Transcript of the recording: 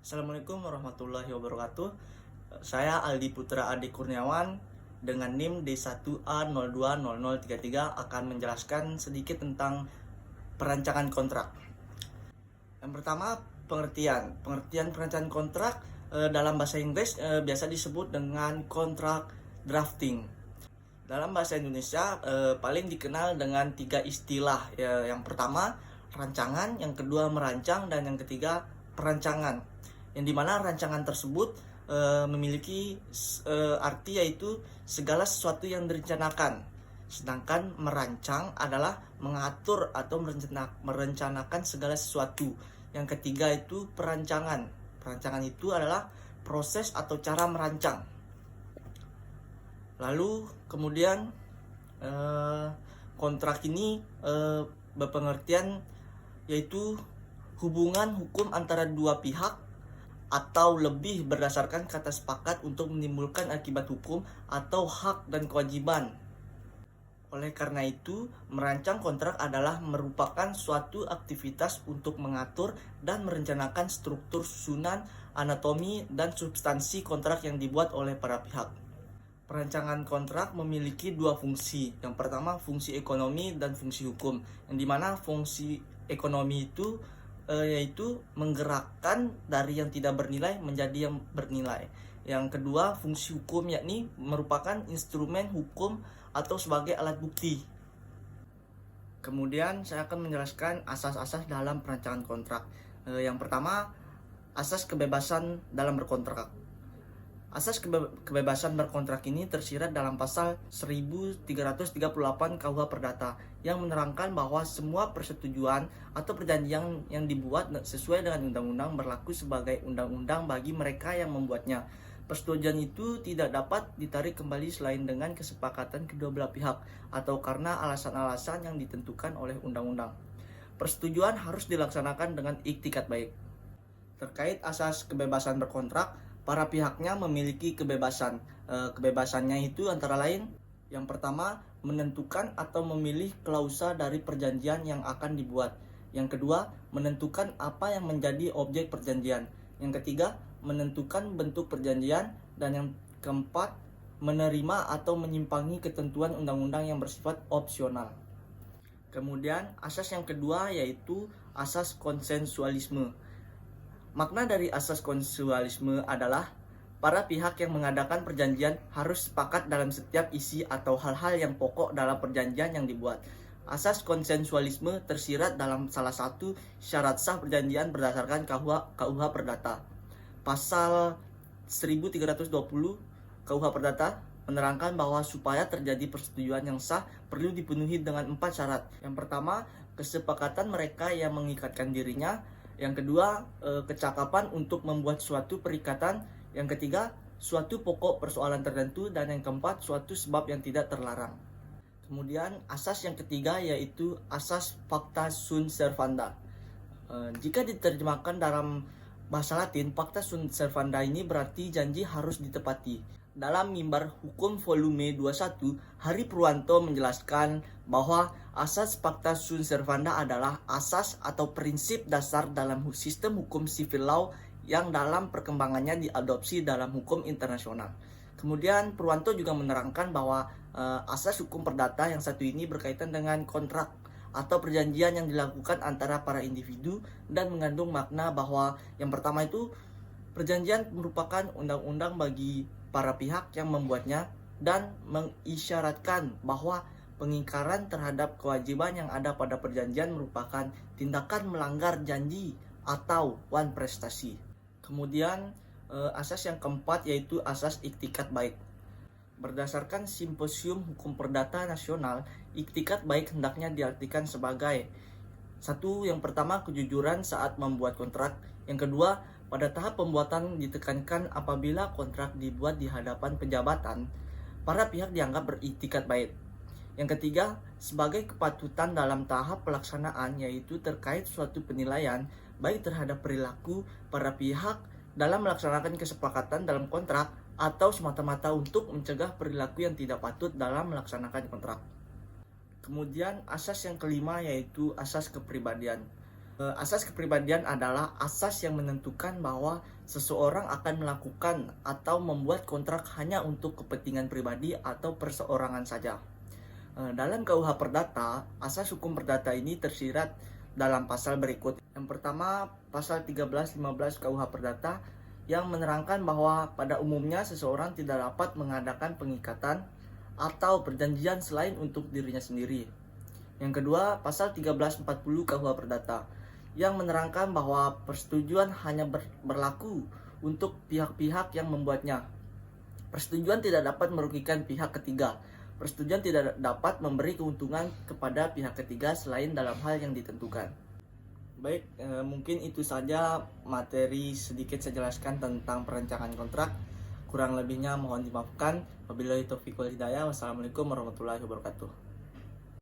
Assalamualaikum warahmatullahi wabarakatuh. Saya Aldi Putra Adi Kurniawan dengan NIM D1A020033 akan menjelaskan sedikit tentang perancangan kontrak. Yang pertama, pengertian. Pengertian perancangan kontrak dalam bahasa Inggris biasa disebut dengan kontrak drafting. Dalam bahasa Indonesia paling dikenal dengan 3 istilah. Yang pertama, rancangan, yang kedua merancang, dan yang ketiga perancangan. Yang dimana rancangan tersebut memiliki arti yaitu segala sesuatu yang direncanakan. Sedangkan merancang adalah mengatur atau merencanakan segala sesuatu. Yang ketiga itu perancangan. Perancangan itu adalah proses atau cara merancang. Lalu kemudian kontrak ini berpengertian yaitu hubungan hukum antara dua pihak atau lebih berdasarkan kata sepakat untuk menimbulkan akibat hukum atau hak dan kewajiban. Oleh karena itu, merancang kontrak adalah merupakan suatu aktivitas untuk mengatur dan merencanakan struktur susunan, anatomi, dan substansi kontrak yang dibuat oleh para pihak. Perancangan kontrak memiliki dua fungsi. Yang pertama, fungsi ekonomi dan fungsi hukum. Yang dimana fungsi ekonomi itu yaitu menggerakkan dari yang tidak bernilai menjadi yang bernilai. Yang kedua, fungsi hukum yakni merupakan instrumen hukum atau sebagai alat bukti. Kemudian saya akan menjelaskan asas-asas dalam perancangan kontrak. Yang pertama, asas kebebasan dalam berkontrak. Asas kebebasan berkontrak ini tersirat dalam pasal 1338 KUH Perdata yang menerangkan bahwa semua persetujuan atau perjanjian yang dibuat sesuai dengan undang-undang berlaku sebagai undang-undang bagi mereka yang membuatnya. Persetujuan itu tidak dapat ditarik kembali selain dengan kesepakatan kedua belah pihak atau karena alasan-alasan yang ditentukan oleh undang-undang. Persetujuan harus dilaksanakan dengan iktikat baik. Terkait asas kebebasan berkontrak, para pihaknya memiliki kebebasan. Kebebasannya itu antara lain, yang pertama, menentukan atau memilih klausa dari perjanjian yang akan dibuat. Yang kedua, menentukan apa yang menjadi objek perjanjian. Yang ketiga, menentukan bentuk perjanjian. Dan yang keempat, menerima atau menyimpangi ketentuan undang-undang yang bersifat opsional. Kemudian, asas yang kedua yaitu asas konsensualisme. Makna dari asas konsensualisme adalah para pihak yang mengadakan perjanjian harus sepakat dalam setiap isi atau hal-hal yang pokok dalam perjanjian yang dibuat. Asas konsensualisme tersirat dalam salah satu syarat sah perjanjian berdasarkan KUH Perdata. Pasal 1320 KUH Perdata menerangkan bahwa supaya terjadi persetujuan yang sah perlu dipenuhi dengan 4 syarat. Yang pertama, kesepakatan mereka yang mengikatkan dirinya. Yang kedua, kecakapan untuk membuat suatu perikatan. Yang ketiga, suatu pokok persoalan tertentu. Dan yang keempat, suatu sebab yang tidak terlarang. Kemudian asas yang ketiga yaitu asas pacta sunt servanda. Jika diterjemahkan dalam bahasa Latin, pacta sunt servanda ini berarti janji harus ditepati. Dalam Mimbar Hukum volume 21, Hari Purwanto menjelaskan bahwa asas pacta sunt servanda adalah asas atau prinsip dasar dalam sistem hukum civil law yang dalam perkembangannya diadopsi dalam hukum internasional. Kemudian Purwanto juga menerangkan bahwa asas hukum perdata yang satu ini berkaitan dengan kontrak atau perjanjian yang dilakukan antara para individu dan mengandung makna bahwa yang pertama itu perjanjian merupakan undang-undang bagi para pihak yang membuatnya dan mengisyaratkan bahwa pengingkaran terhadap kewajiban yang ada pada perjanjian merupakan tindakan melanggar janji atau wan prestasi. Kemudian asas yang keempat yaitu asas iktikat baik. Berdasarkan Simposium Hukum Perdata Nasional, iktikat baik hendaknya diartikan sebagai satu, yang pertama kejujuran saat membuat kontrak. Yang kedua, pada tahap pembuatan ditekankan apabila kontrak dibuat di hadapan pejabatan, para pihak dianggap beriktikat baik. Yang ketiga, sebagai kepatutan dalam tahap pelaksanaan yaitu terkait suatu penilaian baik terhadap perilaku para pihak dalam melaksanakan kesepakatan dalam kontrak atau semata-mata untuk mencegah perilaku yang tidak patut dalam melaksanakan kontrak. Kemudian asas yang kelima yaitu asas kepribadian. Asas kepribadian adalah asas yang menentukan bahwa seseorang akan melakukan atau membuat kontrak hanya untuk kepentingan pribadi atau perseorangan saja. Dalam KUH Perdata, asas hukum perdata ini tersirat dalam pasal berikut. Yang pertama, pasal 13-15 KUH Perdata yang menerangkan bahwa pada umumnya seseorang tidak dapat mengadakan pengikatan atau perjanjian selain untuk dirinya sendiri. Yang kedua, pasal 1340 KUH Perdata yang menerangkan bahwa persetujuan hanya berlaku untuk pihak-pihak yang membuatnya. Persetujuan tidak dapat merugikan pihak ketiga. Persetujuan tidak dapat memberi keuntungan kepada pihak ketiga selain dalam hal yang ditentukan. Baik, mungkin itu saja materi sedikit saya jelaskan tentang perencanaan kontrak. Kurang lebihnya mohon dimaafkan. Wabillahi taufiq wal hidayah. Wassalamualaikum warahmatullahi wabarakatuh.